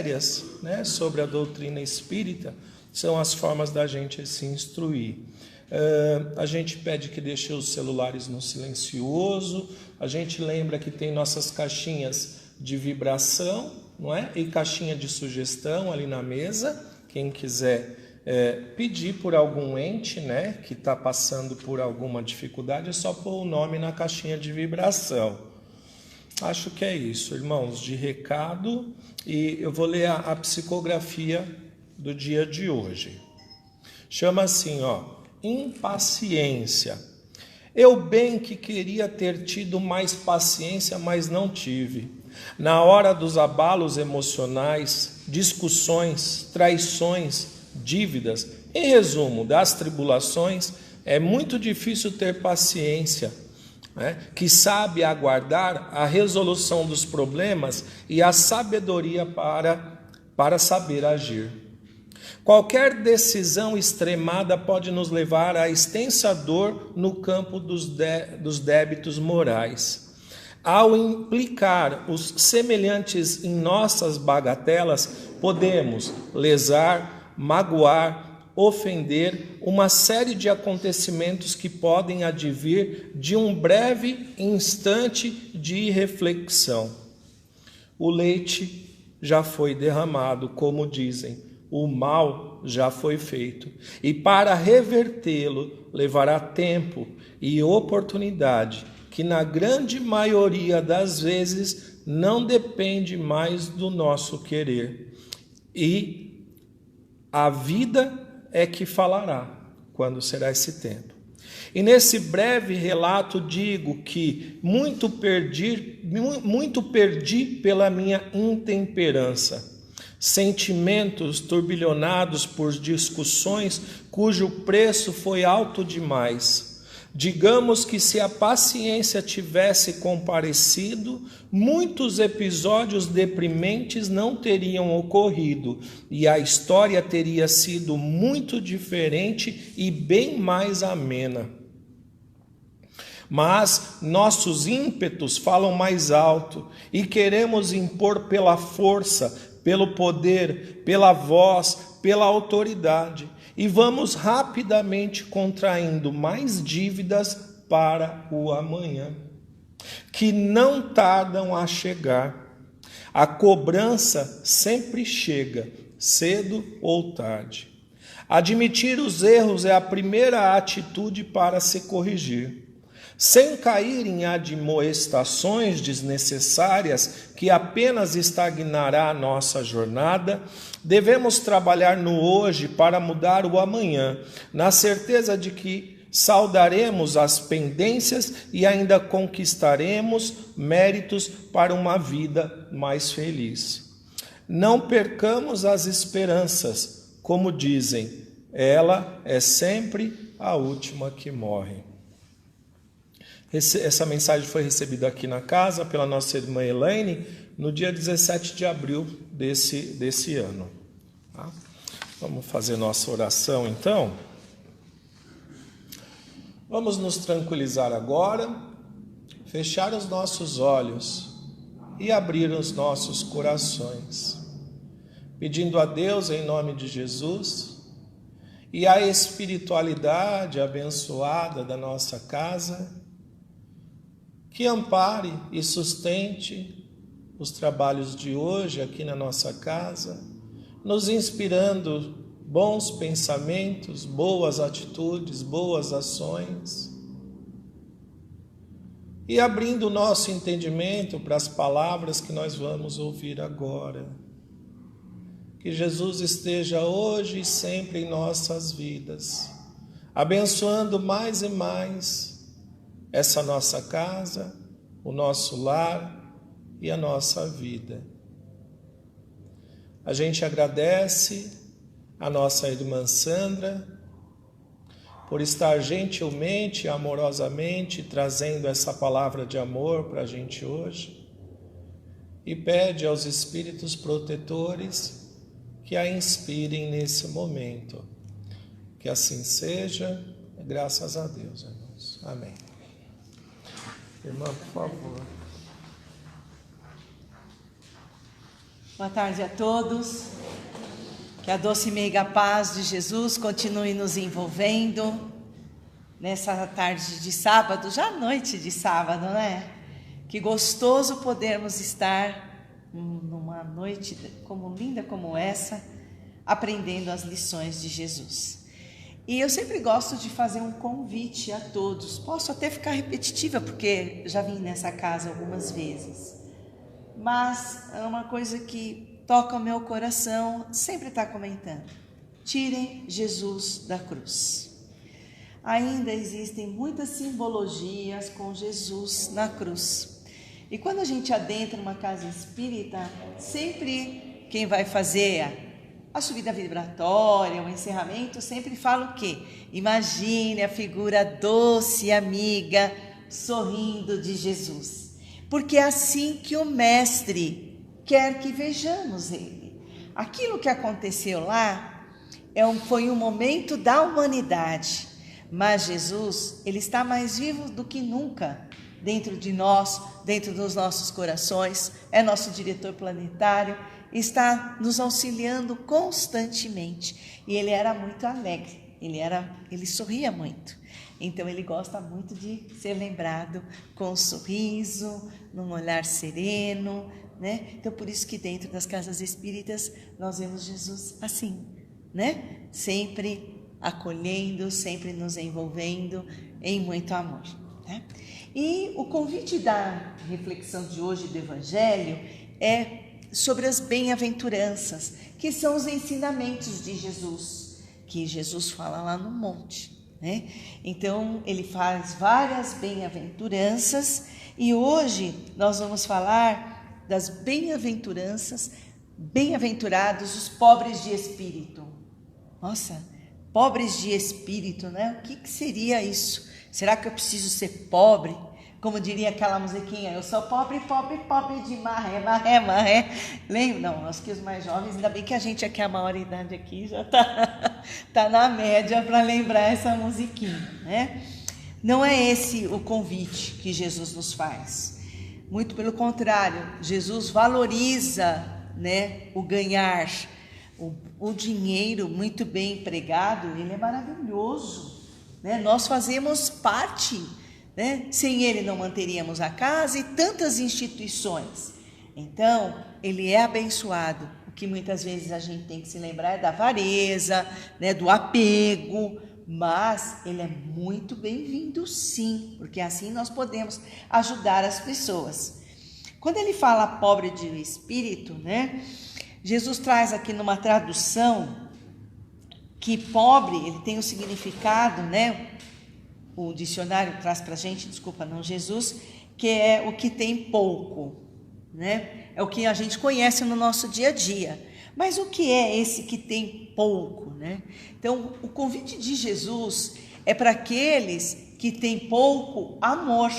sérias, né, sobre a doutrina espírita, são as formas da gente se instruir. A gente pede que deixe os celulares no silencioso, a gente lembra que tem nossas caixinhas de vibração, não é? E caixinha de sugestão ali na mesa, quem quiser pedir por algum ente, né, que está passando por alguma dificuldade, é só pôr o nome na caixinha de vibração. Acho que é isso, irmãos, de recado, e eu vou ler a psicografia do dia de hoje. Chama assim, impaciência. Eu bem que queria ter tido mais paciência, mas não tive. Na hora dos abalos emocionais, discussões, traições, dívidas, em resumo, das tribulações, é muito difícil ter paciência, né, que sabe aguardar a resolução dos problemas e a sabedoria para saber agir. Qualquer decisão extremada pode nos levar à extensa dor no campo dos débitos morais. Ao implicar os semelhantes em nossas bagatelas, podemos lesar, magoar, ofender, uma série de acontecimentos que podem advir de um breve instante de reflexão. O leite já foi derramado, como dizem, o mal já foi feito, e para revertê-lo levará tempo e oportunidade, que na grande maioria das vezes não depende mais do nosso querer. E a vida é que falará quando será esse tempo. E nesse breve relato digo que muito perdi pela minha intemperança. Sentimentos turbilhonados por discussões cujo preço foi alto demais. Digamos que se a paciência tivesse comparecido, muitos episódios deprimentes não teriam ocorrido e a história teria sido muito diferente e bem mais amena. Mas nossos ímpetos falam mais alto e queremos impor pela força, pelo poder, pela voz, pela autoridade. E vamos rapidamente contraindo mais dívidas para o amanhã, que não tardam a chegar. A cobrança sempre chega, cedo ou tarde. Admitir os erros é a primeira atitude para se corrigir. Sem cair em admoestações desnecessárias que apenas estagnará a nossa jornada, devemos trabalhar no hoje para mudar o amanhã, na certeza de que saldaremos as pendências e ainda conquistaremos méritos para uma vida mais feliz. Não percamos as esperanças, como dizem, ela é sempre a última que morre. Essa mensagem foi recebida aqui na casa pela nossa irmã Elaine no dia 17 de abril desse ano. Tá? Vamos fazer nossa oração então? Vamos nos tranquilizar agora, fechar os nossos olhos e abrir os nossos corações, pedindo a Deus em nome de Jesus e a espiritualidade abençoada da nossa casa, que ampare e sustente os trabalhos de hoje aqui na nossa casa, nos inspirando bons pensamentos, boas atitudes, boas ações, e abrindo o nosso entendimento para as palavras que nós vamos ouvir agora. Que Jesus esteja hoje e sempre em nossas vidas, abençoando mais e mais essa nossa casa, o nosso lar e a nossa vida. A gente agradece a nossa irmã Sandra por estar gentilmente e amorosamente trazendo essa palavra de amor para a gente hoje e pede aos espíritos protetores que a inspirem nesse momento. Que assim seja, graças a Deus, irmãos. Amém. Irmã, por favor. Boa tarde a todos. Que a doce e meiga paz de Jesus continue nos envolvendo nessa tarde de sábado, já noite de sábado, né? Que gostoso podermos estar numa noite como linda como essa, aprendendo as lições de Jesus. E eu sempre gosto de fazer um convite a todos. Posso até ficar repetitiva, porque já vim nessa casa algumas vezes. Mas é uma coisa que toca o meu coração, sempre está comentando. Tirem Jesus da cruz. Ainda existem muitas simbologias com Jesus na cruz. E quando a gente adentra uma casa espírita, sempre quem vai fazer a subida vibratória, o encerramento, sempre fala o quê? Imagine a figura doce e amiga, sorrindo de Jesus. Porque é assim que o Mestre quer que vejamos Ele. Aquilo que aconteceu lá foi um momento da humanidade, mas Jesus, Ele está mais vivo do que nunca dentro de nós, dentro dos nossos corações, é nosso diretor planetário, está nos auxiliando constantemente. E Ele era muito alegre, ele sorria muito. Então ele gosta muito de ser lembrado com um sorriso, num olhar sereno, né? Então por isso que dentro das casas espíritas nós vemos Jesus assim, né? Sempre acolhendo, sempre nos envolvendo em muito amor, né? E o convite da reflexão de hoje do Evangelho é sobre as bem-aventuranças, que são os ensinamentos de Jesus, que Jesus fala lá no monte. Então ele faz várias bem-aventuranças e hoje nós vamos falar das bem-aventuranças, bem-aventurados os pobres de espírito. Nossa, pobres de espírito, né? O que seria isso? Será que eu preciso ser pobre? Como diria aquela musiquinha, eu sou pobre, pobre, pobre de marré, marré, marré. Lembra? Não, nós que os mais jovens, ainda bem que a gente aqui, a maioridade aqui, já tá na média para lembrar essa musiquinha, né? Não é esse o convite que Jesus nos faz. Muito pelo contrário, Jesus valoriza, né, o ganhar. O dinheiro muito bem empregado, ele é maravilhoso, né? Nós fazemos parte, né? Sem ele não manteríamos a casa e tantas instituições. Então, ele é abençoado. O que muitas vezes a gente tem que se lembrar é da avareza, né? Do apego, mas ele é muito bem-vindo sim, porque assim nós podemos ajudar as pessoas. Quando ele fala pobre de espírito, né? Jesus traz aqui numa tradução que pobre, ele tem o significado, né? O dicionário traz para a gente, desculpa, não Jesus, que é o que tem pouco, né? É o que a gente conhece no nosso dia a dia. Mas o que é esse que tem pouco, né? Então, o convite de Jesus é para aqueles que têm pouco amor,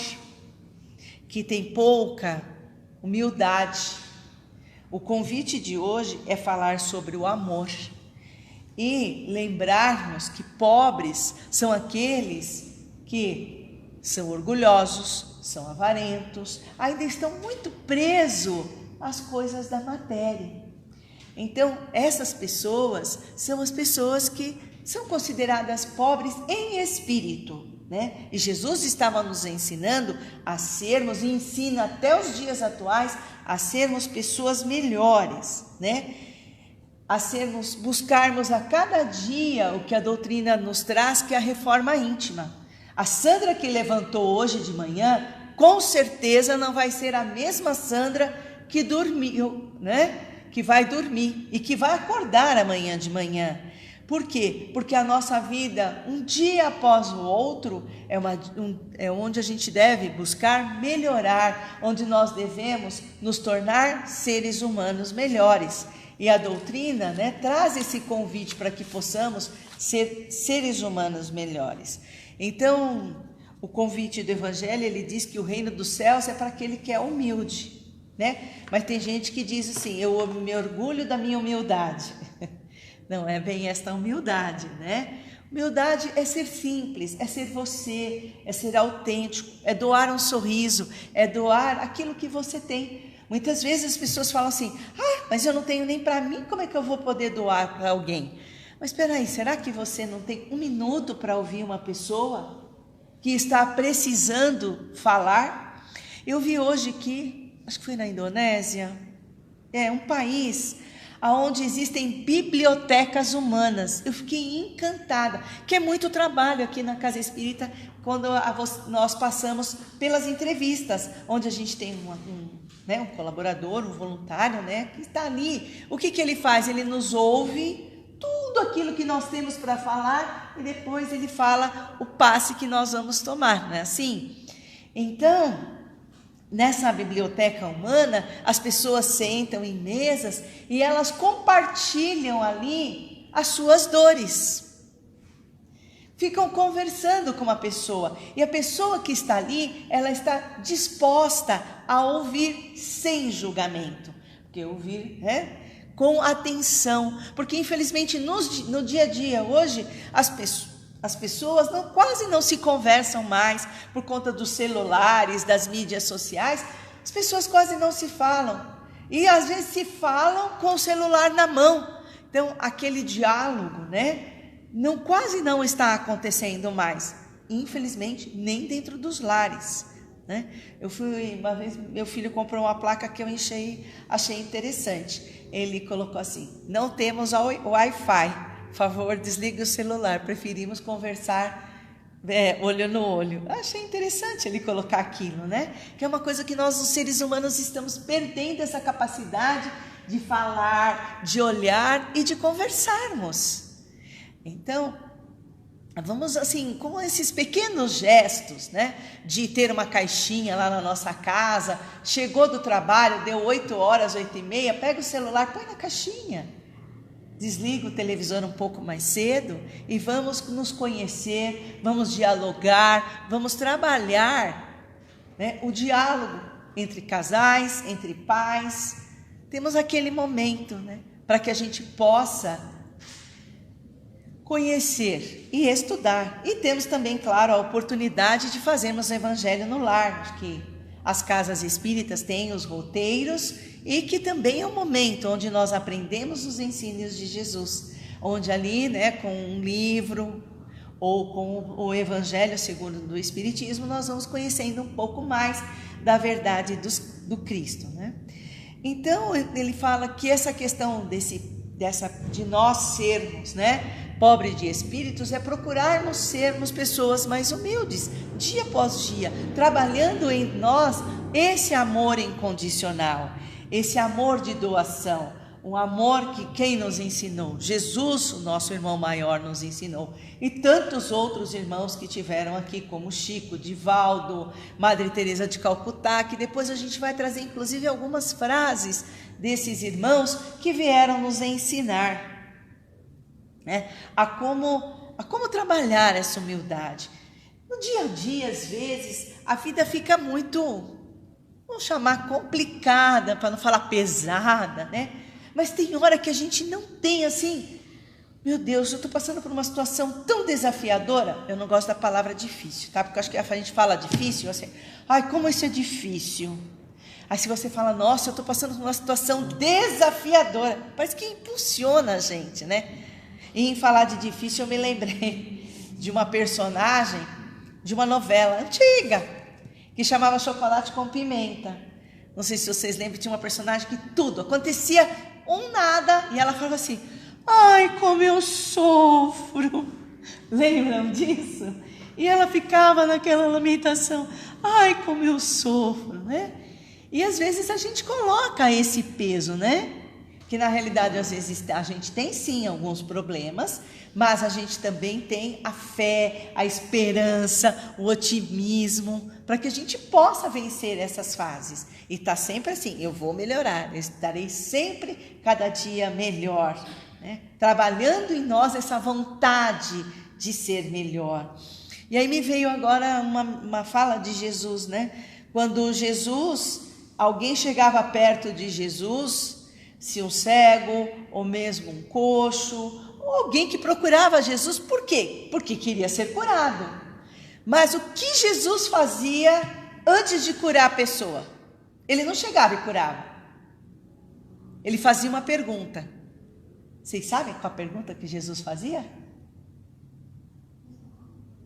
que têm pouca humildade. O convite de hoje é falar sobre o amor e lembrarmos que pobres são aqueles que são orgulhosos, são avarentos, ainda estão muito presos às coisas da matéria. Então, essas pessoas são as pessoas que são consideradas pobres em espírito, né? E Jesus estava nos ensinando a sermos, e ensina até os dias atuais, a sermos pessoas melhores, né? A sermos, buscarmos a cada dia o que a doutrina nos traz, que é a reforma íntima. A Sandra que levantou hoje de manhã, com certeza não vai ser a mesma Sandra que dormiu, né? Que vai dormir e que vai acordar amanhã de manhã. Por quê? Porque a nossa vida, um dia após o outro, é onde a gente deve buscar melhorar, onde nós devemos nos tornar seres humanos melhores. E a doutrina, né, traz esse convite para que possamos ser seres humanos melhores. Então, o convite do Evangelho, ele diz que o reino dos céus é para aquele que é humilde, né? Mas tem gente que diz assim, eu me orgulho da minha humildade. Não é bem esta humildade, né? Humildade é ser simples, é ser você, é ser autêntico, é doar um sorriso, é doar aquilo que você tem. Muitas vezes as pessoas falam assim, mas eu não tenho nem para mim, como é que eu vou poder doar para alguém? Mas espera aí, será que você não tem um minuto para ouvir uma pessoa que está precisando falar? Eu vi hoje que, acho que foi na Indonésia, um país onde existem bibliotecas humanas. Eu fiquei encantada, que é muito trabalho aqui na Casa Espírita, quando nós passamos pelas entrevistas, onde a gente tem um colaborador, um voluntário, que está ali. O que ele faz? Ele nos ouve tudo aquilo que nós temos para falar e depois ele fala o passe que nós vamos tomar, não é assim? Então, nessa biblioteca humana, as pessoas sentam em mesas e elas compartilham ali as suas dores. Ficam conversando com uma pessoa e a pessoa que está ali, ela está disposta a ouvir sem julgamento, porque ouvir, com atenção, porque infelizmente no dia a dia hoje as pessoas quase não se conversam mais por conta dos celulares, das mídias sociais. As pessoas quase não se falam e às vezes se falam com o celular na mão. Então aquele diálogo, quase não está acontecendo mais, infelizmente, nem dentro dos lares. Eu fui uma vez, meu filho comprou uma placa que eu achei interessante. Ele colocou assim: não temos Wi-Fi, por favor, desligue o celular, preferimos conversar olho no olho. Achei interessante ele colocar aquilo, que é uma coisa que nós, os seres humanos, estamos perdendo, essa capacidade de falar, de olhar e de conversarmos. Então, vamos assim, com esses pequenos gestos, de ter uma caixinha lá na nossa casa, chegou do trabalho, deu 8 horas, 8h30, pega o celular, põe na caixinha, desliga o televisor um pouco mais cedo e vamos nos conhecer, vamos dialogar, vamos trabalhar, o diálogo entre casais, entre pais. Temos aquele momento, para que a gente possa conhecer e estudar. E temos também, claro, a oportunidade de fazermos o evangelho no lar, que as casas espíritas têm os roteiros e que também é um momento onde nós aprendemos os ensinos de Jesus, onde ali, com um livro ou com o evangelho segundo o Espiritismo, nós vamos conhecendo um pouco mais da verdade do Cristo, Então, ele fala que essa questão de nós sermos, pobre de espíritos, é procurarmos sermos pessoas mais humildes, dia após dia, trabalhando em nós esse amor incondicional, esse amor de doação, um amor que quem nos ensinou? Jesus, o nosso irmão maior, nos ensinou, e tantos outros irmãos que tiveram aqui, como Chico, Divaldo, Madre Teresa de Calcutá, que depois a gente vai trazer inclusive algumas frases desses irmãos que vieram nos ensinar a como trabalhar essa humildade. No dia a dia, às vezes, a vida fica muito, vamos chamar, complicada, para não falar pesada, Mas tem hora que a gente não tem assim, meu Deus, eu estou passando por uma situação tão desafiadora. Eu não gosto da palavra difícil, Porque eu acho que a gente fala difícil, assim, como isso é difícil. Aí se você fala, nossa, eu estou passando por uma situação desafiadora, parece que impulsiona a gente, E em falar de difícil, eu me lembrei de uma personagem de uma novela antiga, que chamava Chocolate com Pimenta. Não sei se vocês lembram, tinha uma personagem que tudo acontecia nada, e ela falava assim: ai, como eu sofro. Lembram disso? E ela ficava naquela lamentação: ai, como eu sofro, E às vezes a gente coloca esse peso, Que na realidade às vezes a gente tem sim alguns problemas, mas a gente também tem a fé, a esperança, o otimismo, para que a gente possa vencer essas fases. E está sempre assim: eu vou melhorar, eu estarei sempre cada dia melhor, trabalhando em nós essa vontade de ser melhor. E aí me veio agora uma fala de Jesus, Quando alguém chegava perto de Jesus, se um cego, ou mesmo um coxo, ou alguém que procurava Jesus, por quê? Porque queria ser curado. Mas o que Jesus fazia antes de curar a pessoa? Ele não chegava e curava. Ele fazia uma pergunta. Vocês sabem qual a pergunta que Jesus fazia?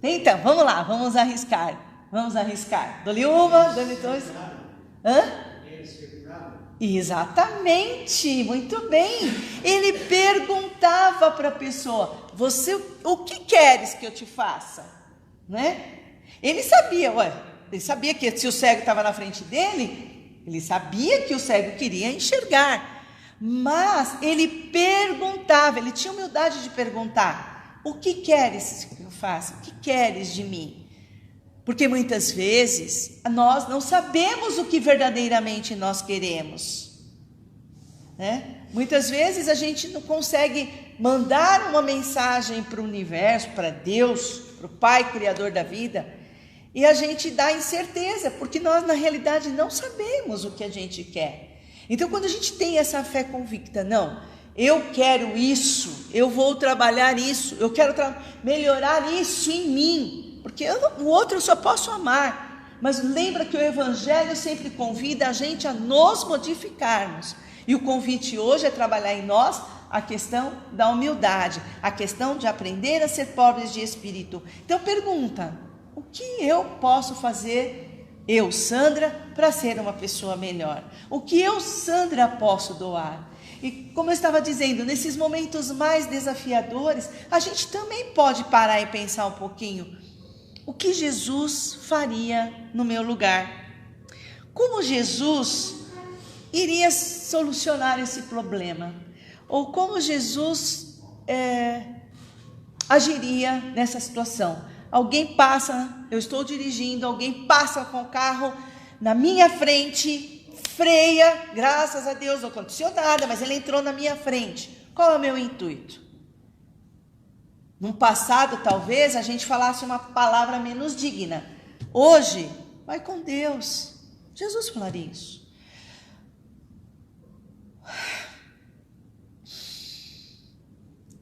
Então, vamos lá, vamos arriscar. Vamos arriscar. Dou-lhe uma, dou-lhe dois. Hã? Exatamente, muito bem. Ele perguntava para a pessoa: você, o que queres que eu te faça? Né? Ele sabia que se o cego estava na frente dele, ele sabia que o cego queria enxergar. Mas ele perguntava, ele tinha humildade de perguntar: o que queres que eu faça? O que queres de mim? Porque muitas vezes nós não sabemos o que verdadeiramente nós queremos, né? Muitas vezes a gente não consegue mandar uma mensagem para o universo, para Deus, para o Pai Criador da vida, e a gente dá incerteza, porque nós na realidade não sabemos o que a gente quer. Então quando a gente tem essa fé convicta, não, eu quero isso, eu vou trabalhar isso, eu quero melhorar isso em mim, porque o outro eu só posso amar. Mas lembra que o Evangelho sempre convida a gente a nos modificarmos. E o convite hoje é trabalhar em nós a questão da humildade, a questão de aprender a ser pobres de espírito. Então pergunta: o que eu posso fazer, eu, Sandra, para ser uma pessoa melhor? O que eu, Sandra, posso doar? E como eu estava dizendo, nesses momentos mais desafiadores, a gente também pode parar e pensar um pouquinho: o que Jesus faria no meu lugar? Como Jesus iria solucionar esse problema? Ou como Jesus agiria nessa situação? Alguém passa, eu estou dirigindo, alguém passa com o carro na minha frente, freia, graças a Deus não aconteceu nada, mas ele entrou na minha frente. Qual é o meu intuito? No passado, talvez, a gente falasse uma palavra menos digna. Hoje, vai com Deus. Jesus falaria isso.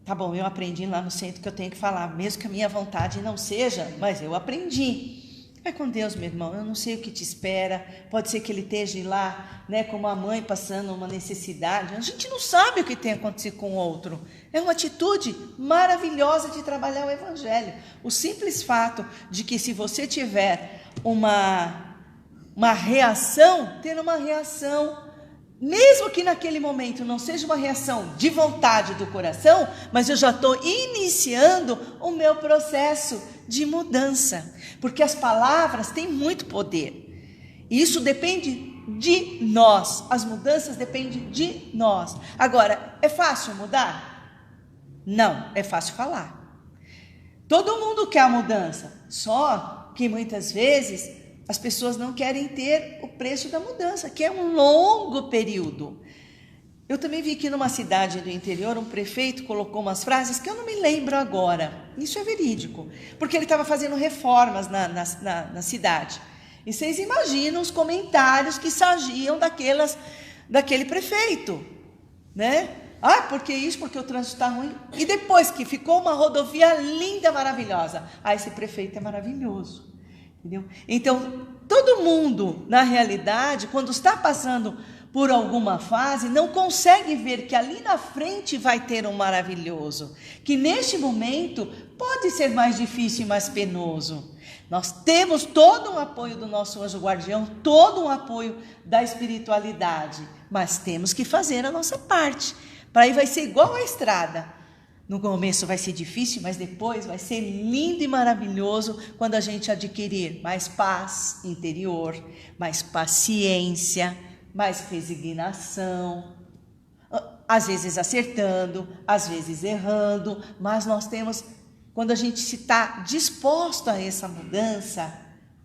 Tá bom, eu aprendi lá no centro que eu tenho que falar, mesmo que a minha vontade não seja, mas eu aprendi. Vai com Deus, meu irmão, eu não sei o que te espera, pode ser que ele esteja lá, né, como a mãe passando uma necessidade, a gente não sabe o que tem acontecido com o outro. É uma atitude maravilhosa de trabalhar o Evangelho. O simples fato de que se você tiver uma reação, ter uma reação, mesmo que naquele momento não seja uma reação de vontade do coração, mas eu já estou iniciando o meu processo de mudança, porque as palavras têm muito poder, e isso depende de nós, as mudanças dependem de nós. Agora, é fácil mudar? Não, é fácil falar. Todo mundo quer a mudança, só que muitas vezes as pessoas não querem ter o preço da mudança, que é um longo período. Eu também vi que numa cidade do interior, um prefeito colocou umas frases que eu não me lembro agora. Isso é verídico, porque ele estava fazendo reformas na cidade. E vocês imaginam os comentários que sagiam daquele prefeito, né? Ah, porque isso, porque o trânsito está ruim. E depois que ficou uma rodovia linda, maravilhosa. Ah, esse prefeito é maravilhoso. Entendeu? Então, todo mundo, na realidade, quando está passando por alguma fase, não consegue ver que ali na frente vai ter um maravilhoso, que neste momento pode ser mais difícil e mais penoso. Nós temos todo o apoio do nosso anjo guardião, todo o apoio da espiritualidade, mas temos que fazer a nossa parte. Para aí vai ser igual a estrada. No começo vai ser difícil, mas depois vai ser lindo e maravilhoso quando a gente adquirir mais paz interior, mais paciência, mais resignação, às vezes acertando, às vezes errando, mas nós temos, quando a gente está disposto a essa mudança,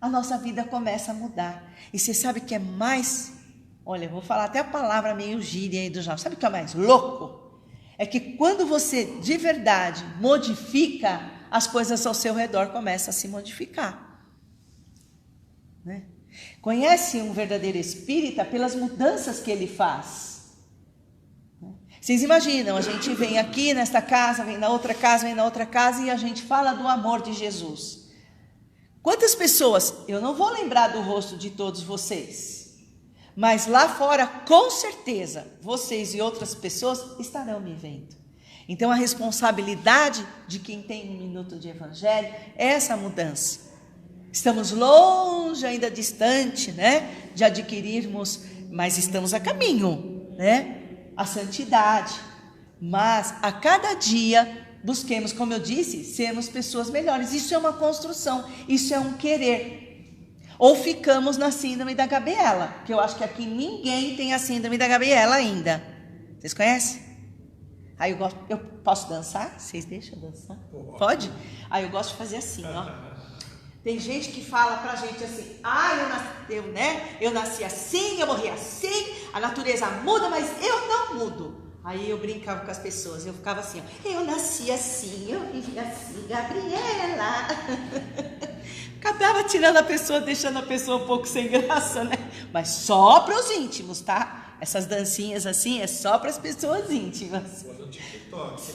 a nossa vida começa a mudar. E você sabe que é mais, olha, eu vou falar até a palavra meio gíria aí do jovem, sabe o que é mais louco? É que quando você de verdade modifica, as coisas ao seu redor começam a se modificar, né? Conhece um verdadeiro espírita pelas mudanças que ele faz. Vocês imaginam, a gente vem aqui nesta casa, vem na outra casa, vem na outra casa e a gente fala do amor de Jesus. Quantas pessoas, eu não vou lembrar do rosto de todos vocês, Mas lá fora, com certeza, vocês e outras pessoas estarão me vendo. Então, a responsabilidade de quem tem um minuto de evangelho é essa mudança. Estamos longe, ainda distante, né, de adquirirmos, mas estamos a caminho, né, a santidade. Mas a cada dia busquemos, como eu disse, sermos pessoas melhores. Isso é uma construção, isso é um querer. Ou ficamos na síndrome da Gabriela, que eu acho que aqui ninguém tem a síndrome da Gabriela ainda. Vocês conhecem? Aí eu posso dançar? Vocês deixam eu dançar? Pode? Aí eu gosto de fazer assim, ó. Tem gente que fala pra gente assim, eu nasci assim, eu morri assim, a natureza muda, mas eu não mudo. Aí eu brincava com as pessoas, eu ficava assim, ó, eu nasci assim, eu vivi assim, Gabriela. Acabava tirando a pessoa, deixando a pessoa um pouco sem graça, né? Mas só para os íntimos, tá? Essas dancinhas assim é só para as pessoas íntimas. Pô no TikTok.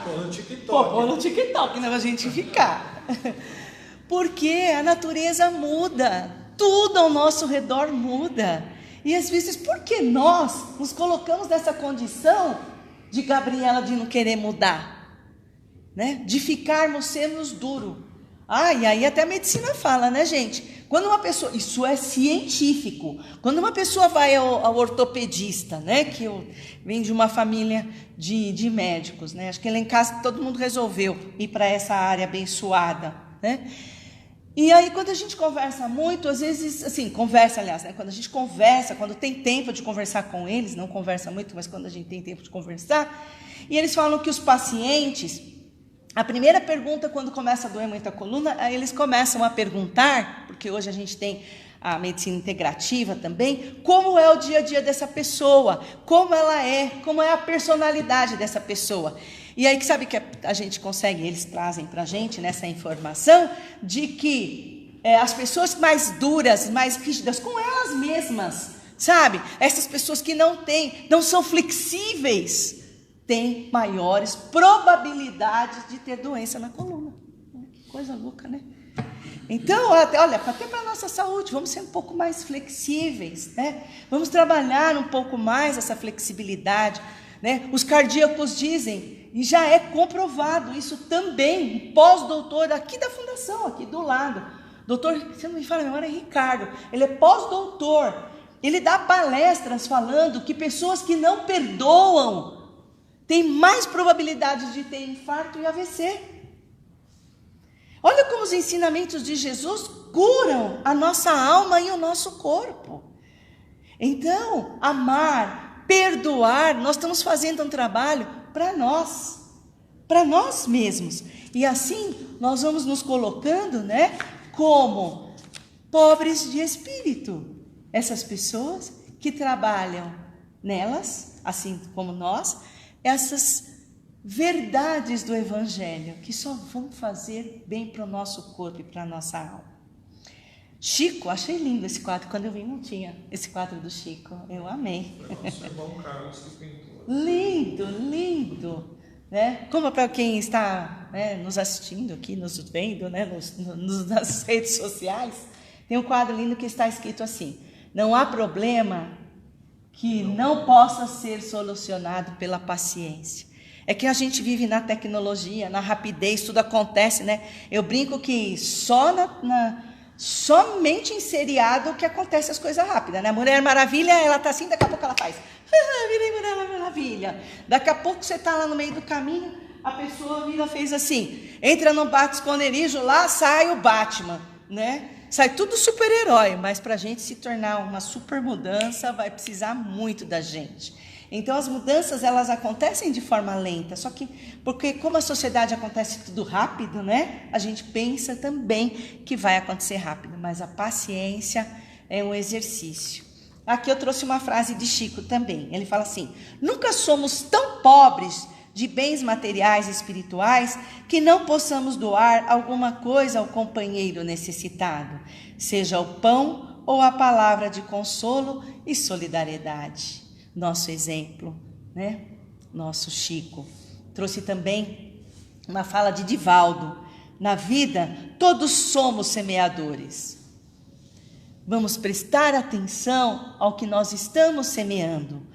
Pô no TikTok. Pô no TikTok, né? Pra gente ficar. Porque a natureza muda. Tudo ao nosso redor muda. E às vezes, por que nós nos colocamos nessa condição de Gabriela de não querer mudar? Né? De ficarmos sermos duros. E aí até a medicina fala, né, gente? Quando uma pessoa, isso é científico, quando uma pessoa vai ao ortopedista, né, que vem de uma família de médicos, né, acho que lá em casa todo mundo resolveu ir para essa área abençoada, né? E aí quando a gente conversa muito, às vezes, assim, né, quando a gente conversa, quando tem tempo de conversar com eles, não conversa muito, mas quando a gente tem tempo de conversar, e eles falam que os pacientes, a primeira pergunta, quando começa a doer muito a coluna, aí eles começam a perguntar, porque hoje a gente tem a medicina integrativa também, como é o dia a dia dessa pessoa, como ela é, como é a personalidade dessa pessoa. E aí, sabe que a gente consegue, eles trazem para a gente nessa informação, de que as pessoas mais duras, mais rígidas, com elas mesmas, sabe? Essas pessoas que não são flexíveis, tem maiores probabilidades de ter doença na coluna. Que coisa louca, né? Então, olha, até para a nossa saúde, vamos ser um pouco mais flexíveis, né? Vamos trabalhar um pouco mais essa flexibilidade, né? Os cardíacos dizem, e já é comprovado isso também, um pós-doutor aqui da fundação, aqui do lado. Doutor, se não me fala a memória, é Ricardo. Ele é pós-doutor. Ele dá palestras falando que pessoas que não perdoam tem mais probabilidade de ter infarto e AVC. Olha como os ensinamentos de Jesus curam a nossa alma e o nosso corpo. Então, amar, perdoar, nós estamos fazendo um trabalho para nós mesmos. E assim, nós vamos nos colocando, né, como pobres de espírito. Essas pessoas que trabalham nelas, assim como nós, essas verdades do Evangelho, que só vão fazer bem para o nosso corpo e para a nossa alma. Chico, achei lindo esse quadro. Quando eu vi, não tinha esse quadro do Chico. Eu amei. Nosso irmão Carlos que pintou. Lindo, lindo. Né? Como para quem está, né, nos assistindo aqui, nos vendo, né, nas redes sociais, tem um quadro lindo que está escrito assim: não há problema que não possa ser solucionado pela paciência. É que a gente vive na tecnologia, na rapidez, tudo acontece, né? Eu brinco que somente em seriado que acontece as coisas rápidas, né? A Mulher Maravilha, ela tá assim, daqui a pouco ela faz, virei Mulher Maravilha. Daqui a pouco você tá lá no meio do caminho, a pessoa fez assim, entra no bate-esconderijo lá, sai o Batman, né? Sai tudo super-herói, mas para a gente se tornar uma super mudança, vai precisar muito da gente. Então, as mudanças, elas acontecem de forma lenta, só que, porque como a sociedade acontece tudo rápido, né? A gente pensa também que vai acontecer rápido, mas a paciência é um exercício. Aqui eu trouxe uma frase de Chico também, ele fala assim: nunca somos tão pobres de bens materiais e espirituais que não possamos doar alguma coisa ao companheiro necessitado, seja o pão ou a palavra de consolo e solidariedade. Nosso exemplo, né? Nosso Chico. Trouxe também uma fala de Divaldo: na vida todos somos semeadores, vamos prestar atenção ao que nós estamos semeando.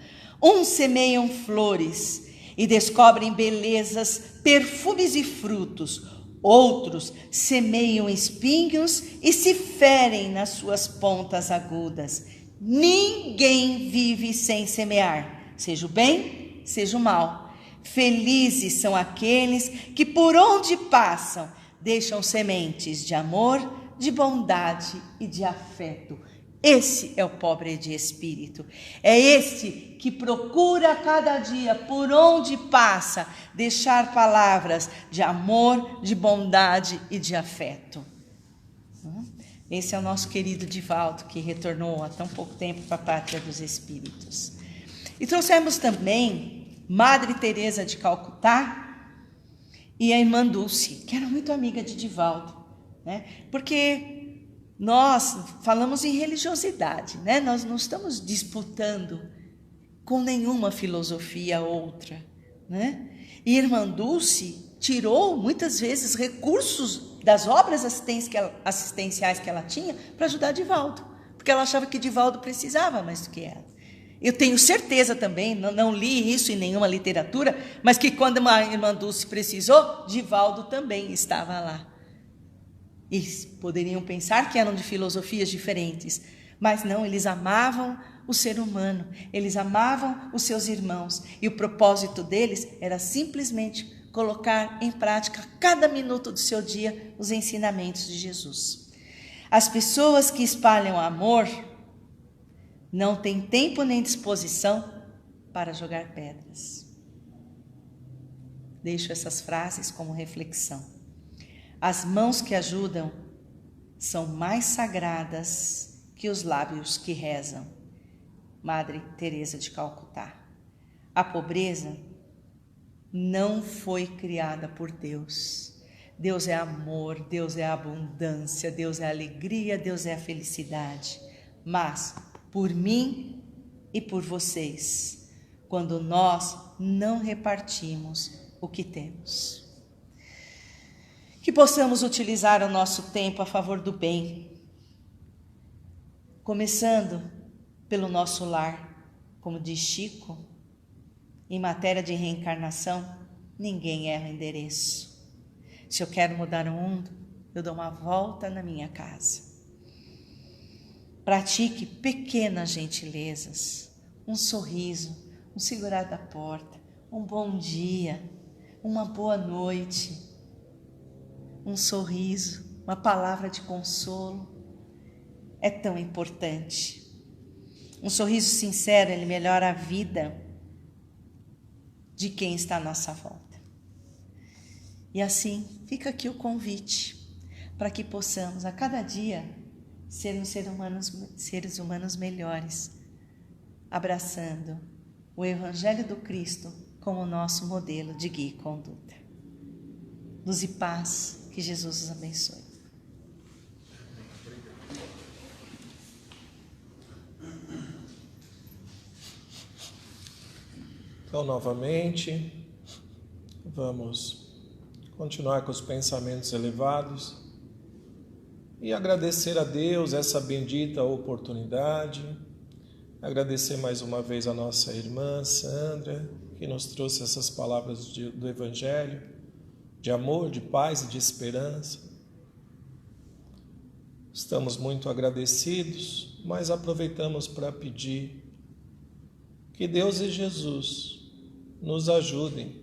Uns semeiam flores e descobrem belezas, perfumes e frutos. Outros semeiam espinhos e se ferem nas suas pontas agudas. Ninguém vive sem semear, seja o bem, seja o mal. Felizes são aqueles que por onde passam deixam sementes de amor, de bondade e de afeto. Esse é o pobre de espírito. É esse que procura cada dia, por onde passa, deixar palavras de amor, de bondade e de afeto. Esse é o nosso querido Divaldo, que retornou há tão pouco tempo para a pátria dos espíritos. E trouxemos também Madre Teresa de Calcutá e a irmã Dulce, que era muito amiga de Divaldo, né? Porque nós falamos em religiosidade, né? Nós não estamos disputando com nenhuma filosofia outra, né? E irmã Dulce tirou muitas vezes recursos das obras assistenciais que ela tinha para ajudar Divaldo, porque ela achava que Divaldo precisava mais do que ela. Eu tenho certeza também, não li isso em nenhuma literatura, mas que quando a irmã Dulce precisou, Divaldo também estava lá. E poderiam pensar que eram de filosofias diferentes, mas não, eles amavam o ser humano, eles amavam os seus irmãos, e o propósito deles era simplesmente colocar em prática, cada minuto do seu dia, os ensinamentos de Jesus. As pessoas que espalham amor não têm tempo nem disposição para jogar pedras. Deixo essas frases como reflexão. As mãos que ajudam são mais sagradas que os lábios que rezam. Madre Teresa de Calcutá. A pobreza não foi criada por Deus. Deus é amor, Deus é abundância, Deus é alegria, Deus é a felicidade. Mas por mim e por vocês, quando nós não repartimos o que temos. Que possamos utilizar o nosso tempo a favor do bem, começando pelo nosso lar, como diz Chico, em matéria de reencarnação, ninguém erra o endereço. Se eu quero mudar o mundo, eu dou uma volta na minha casa. Pratique pequenas gentilezas, um sorriso, um segurar da porta, um bom dia, uma boa noite, um sorriso, uma palavra de consolo. É tão importante. Um sorriso sincero, ele melhora a vida de quem está à nossa volta. E assim, fica aqui o convite para que possamos a cada dia sermos seres humanos melhores, abraçando o Evangelho do Cristo como nosso modelo de guia e conduta. Luz e paz, que Jesus os abençoe. Então, novamente, vamos continuar com os pensamentos elevados e agradecer a Deus essa bendita oportunidade, agradecer mais uma vez a nossa irmã Sandra, que nos trouxe essas palavras do Evangelho, de amor, de paz e de esperança. Estamos muito agradecidos, mas aproveitamos para pedir que Deus e Jesus nos ajudem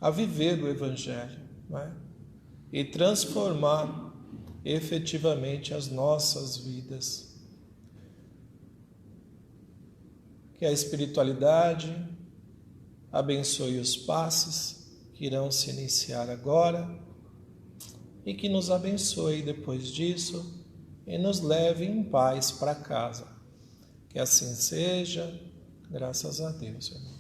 a viver o Evangelho, né? E transformar efetivamente as nossas vidas. Que a espiritualidade abençoe os passes que irão se iniciar agora e que nos abençoe depois disso e nos leve em paz para casa. Que assim seja, graças a Deus, irmão.